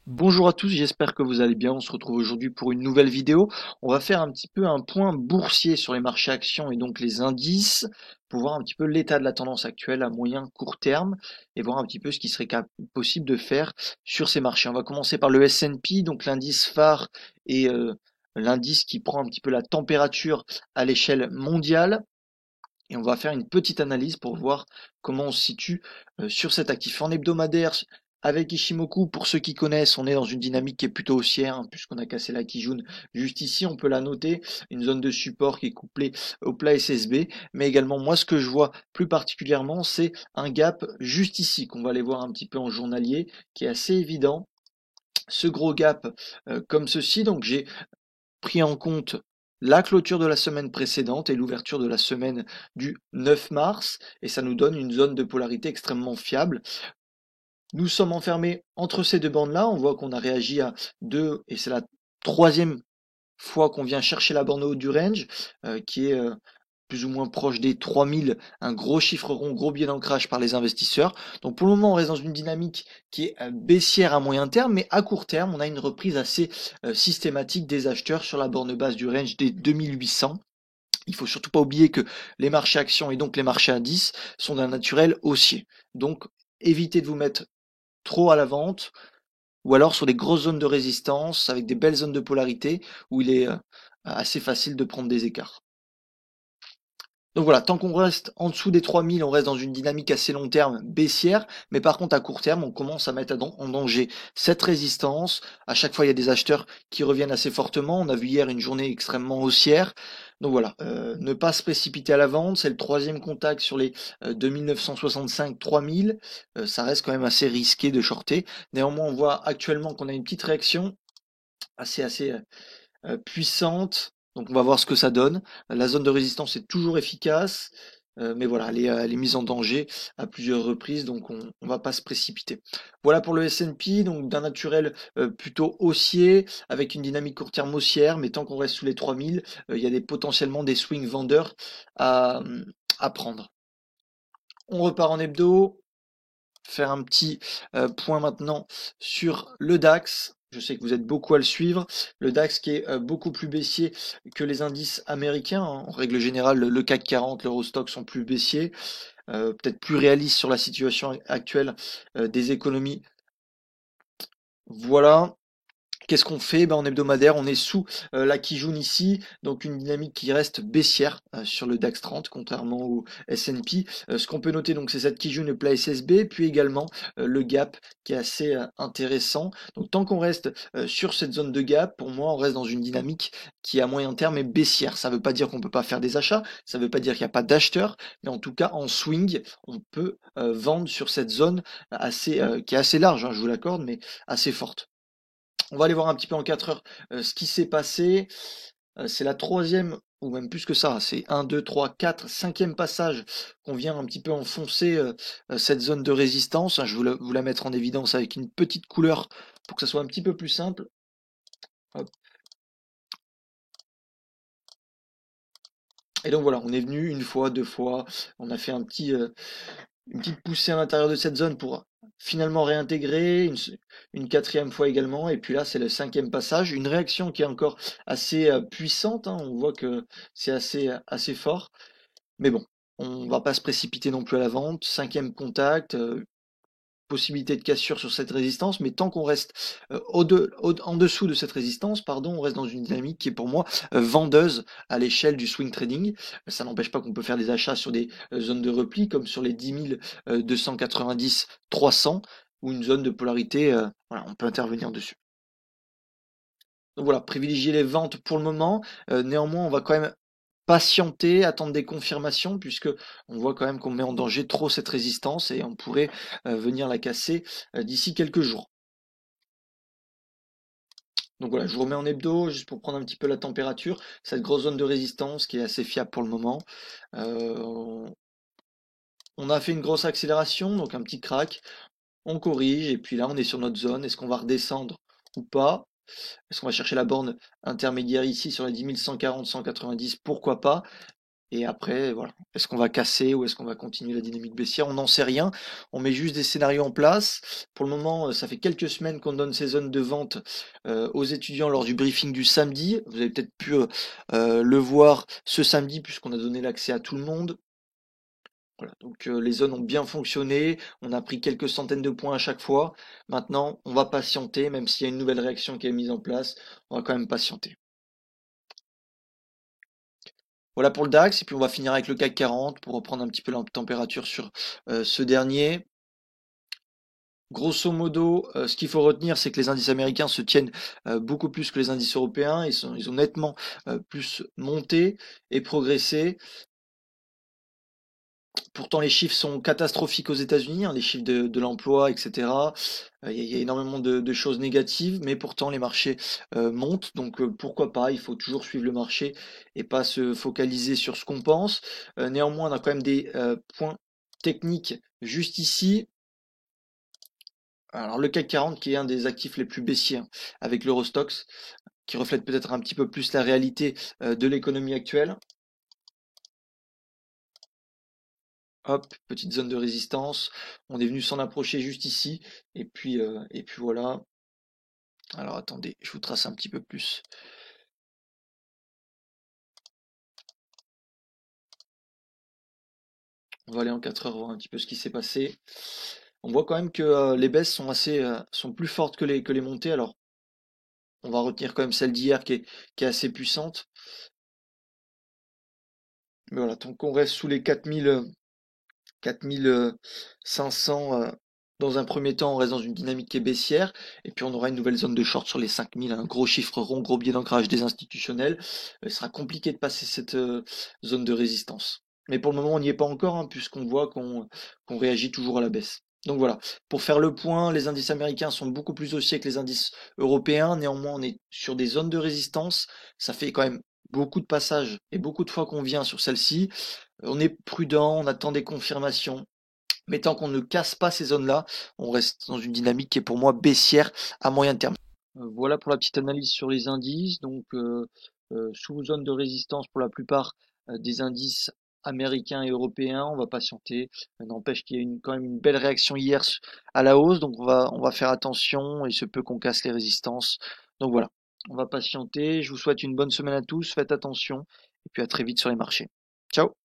Bonjour à tous, j'espère que vous allez bien. On se retrouve aujourd'hui pour une nouvelle vidéo. On va faire un petit peu un point boursier sur les marchés actions et donc les indices pour voir un petit peu l'état de la tendance actuelle à moyen court terme et voir un petit peu ce qui serait possible de faire sur ces marchés. On va commencer par le S&P, donc l'indice phare et l'indice qui prend un petit peu la température à l'échelle mondiale. Et on va faire une petite analyse pour voir comment on se situe sur cet actif. En hebdomadaire, avec Ishimoku, pour ceux qui connaissent, on est dans une dynamique qui est plutôt haussière, hein, puisqu'on a cassé la Kijun juste ici, on peut la noter, une zone de support qui est couplée au plat SSB, mais également moi ce que je vois plus particulièrement, c'est un gap juste ici, qu'on va aller voir un petit peu en journalier, qui est assez évident. Ce gros gap comme ceci, donc j'ai pris en compte la clôture de la semaine précédente et l'ouverture de la semaine du 9 mars, et ça nous donne une zone de polarité extrêmement fiable. Nous sommes enfermés entre ces deux bandes-là, on voit qu'on a réagi à deux, et c'est la troisième fois qu'on vient chercher la borne haute du range, qui est plus ou moins proche des 3000, un gros chiffre rond, gros biais d'ancrage par les investisseurs. Donc pour le moment, on reste dans une dynamique qui est baissière à moyen terme, mais à court terme, on a une reprise assez systématique des acheteurs sur la borne basse du range des 2800. Il faut surtout pas oublier que les marchés actions et donc les marchés indices sont d'un naturel haussier. Donc évitez de vous mettre trop à la vente ou alors sur des grosses zones de résistance avec des belles zones de polarité où il est assez facile de prendre des écarts. Donc voilà, tant qu'on reste en dessous des 3000, on reste dans une dynamique assez long terme baissière, mais par contre à court terme, on commence à mettre en danger cette résistance. À chaque fois, il y a des acheteurs qui reviennent assez fortement. On a vu hier une journée extrêmement haussière. Donc voilà, ne pas se précipiter à la vente, c'est le troisième contact sur les 2965-3000. Ça reste quand même assez risqué de shorter. Néanmoins, on voit actuellement qu'on a une petite réaction assez puissante. Donc on va voir ce que ça donne. La zone de résistance est toujours efficace, mais voilà, elle est mise en danger à plusieurs reprises, donc on va pas se précipiter. Voilà pour le S&P, donc d'un naturel plutôt haussier, avec une dynamique court terme haussière, mais tant qu'on reste sous les 3000, il y a potentiellement des swing vendeurs à, à prendre. On repart en hebdo, faire un petit point maintenant sur le DAX. Je sais que vous êtes beaucoup à le suivre. Le DAX qui est beaucoup plus baissier que les indices américains, hein. En règle générale, le CAC 40, l'Eurostock sont plus baissiers, peut-être plus réalistes sur la situation actuelle des économies. Voilà. Qu'est-ce qu'on fait? En hebdomadaire, on est sous la Kijun ici, donc une dynamique qui reste baissière sur le DAX 30, contrairement au S&P. Ce qu'on peut noter, donc, c'est cette Kijun, le plat SSB, puis également le gap qui est assez intéressant. Donc tant qu'on reste sur cette zone de gap, pour moi, on reste dans une dynamique qui à moyen terme est baissière. Ça ne veut pas dire qu'on ne peut pas faire des achats, ça ne veut pas dire qu'il n'y a pas d'acheteurs, mais en tout cas en swing, on peut vendre sur cette zone qui est assez large, hein, je vous l'accorde, mais assez forte. On va aller voir un petit peu en 4 heures ce qui s'est passé. C'est la troisième, ou même plus que ça, c'est un, 2, 3, 4, cinquième passage qu'on vient un petit peu enfoncer cette zone de résistance. Je vais vous la mettre en évidence avec une petite couleur pour que ça soit un petit peu plus simple. Hop. Et donc voilà, on est venu une fois, deux fois, on a fait une petite poussée à l'intérieur de cette zone pour finalement réintégrer, une quatrième fois également, et puis là c'est le cinquième passage, une réaction qui est encore assez puissante, hein. On voit que c'est assez fort, mais bon, on va pas se précipiter non plus à la vente, cinquième contact, possibilité de cassure sur cette résistance, mais tant qu'on reste en dessous de cette résistance, pardon, on reste dans une dynamique qui est pour moi vendeuse à l'échelle du swing trading. Ça n'empêche pas qu'on peut faire des achats sur des zones de repli, comme sur les 10 290, 300, ou une zone de polarité, voilà, on peut intervenir dessus. Donc voilà, privilégier les ventes pour le moment. Néanmoins, on va quand même patienter, attendre des confirmations, puisque on voit quand même qu'on met en danger trop cette résistance et on pourrait venir la casser d'ici quelques jours. Donc voilà, je vous remets en hebdo juste pour prendre un petit peu la température. Cette grosse zone de résistance qui est assez fiable pour le moment. Euh, on a fait une grosse accélération, donc un petit crack. On corrige et puis là on est sur notre zone. Est-ce qu'on va redescendre ou pas? Est-ce qu'on va chercher la borne intermédiaire ici sur les 10 140, 190? Pourquoi pas? Et après, voilà. Est-ce qu'on va casser ou est-ce qu'on va continuer la dynamique baissière? On n'en sait rien. On met juste des scénarios en place. Pour le moment, ça fait quelques semaines qu'on donne ces zones de vente aux étudiants lors du briefing du samedi. Vous avez peut-être pu le voir ce samedi puisqu'on a donné l'accès à tout le monde. Voilà, donc les zones ont bien fonctionné. On a pris quelques centaines de points à chaque fois. Maintenant, on va patienter, même s'il y a une nouvelle réaction qui est mise en place. On va quand même patienter. Voilà pour le DAX, et puis on va finir avec le CAC 40 pour reprendre un petit peu la température sur ce dernier. Grosso modo, ce qu'il faut retenir, c'est que les indices américains se tiennent beaucoup plus que les indices européens. Ils ont nettement plus monté et progressé. Pourtant, les chiffres sont catastrophiques aux États-Unis, hein, les chiffres de l'emploi, etc. Il y a énormément de choses négatives, mais pourtant les marchés montent. Donc pourquoi pas, il faut toujours suivre le marché et pas se focaliser sur ce qu'on pense. Néanmoins, on a quand même des points techniques juste ici. Alors le CAC 40 qui est un des actifs les plus baissiers, hein, avec l'Eurostoxx, qui reflète peut-être un petit peu plus la réalité de l'économie actuelle. Hop, petite zone de résistance. On est venu s'en approcher juste ici. Et puis voilà. Alors attendez, je vous trace un petit peu plus. On va aller en 4 heures voir un petit peu ce qui s'est passé. On voit quand même que les baisses sont sont plus fortes que les montées. Alors, on va retenir quand même celle d'hier qui est assez puissante. Mais voilà, tant qu'on reste sous les 4500 dans un premier temps, on reste dans une dynamique qui est baissière, et puis on aura une nouvelle zone de short sur les 5000, un gros chiffre rond, gros biais d'ancrage des institutionnels. Il sera compliqué de passer cette zone de résistance. Mais pour le moment, on n'y est pas encore, hein, puisqu'on voit qu'on réagit toujours à la baisse. Donc voilà, pour faire le point, les indices américains sont beaucoup plus haussiers que les indices européens. Néanmoins, on est sur des zones de résistance. Ça fait quand même beaucoup de passages et beaucoup de fois qu'on vient sur celle-ci. On est prudent, on attend des confirmations. Mais tant qu'on ne casse pas ces zones-là, on reste dans une dynamique qui est pour moi baissière à moyen terme. Voilà pour la petite analyse sur les indices. Donc, sous zone de résistance pour la plupart des indices américains et européens. On va patienter. N'empêche qu'il y a quand même une belle réaction hier à la hausse. Donc, on va faire attention. Il se peut qu'on casse les résistances. Donc voilà, on va patienter. Je vous souhaite une bonne semaine à tous. Faites attention. Et puis à très vite sur les marchés. Ciao!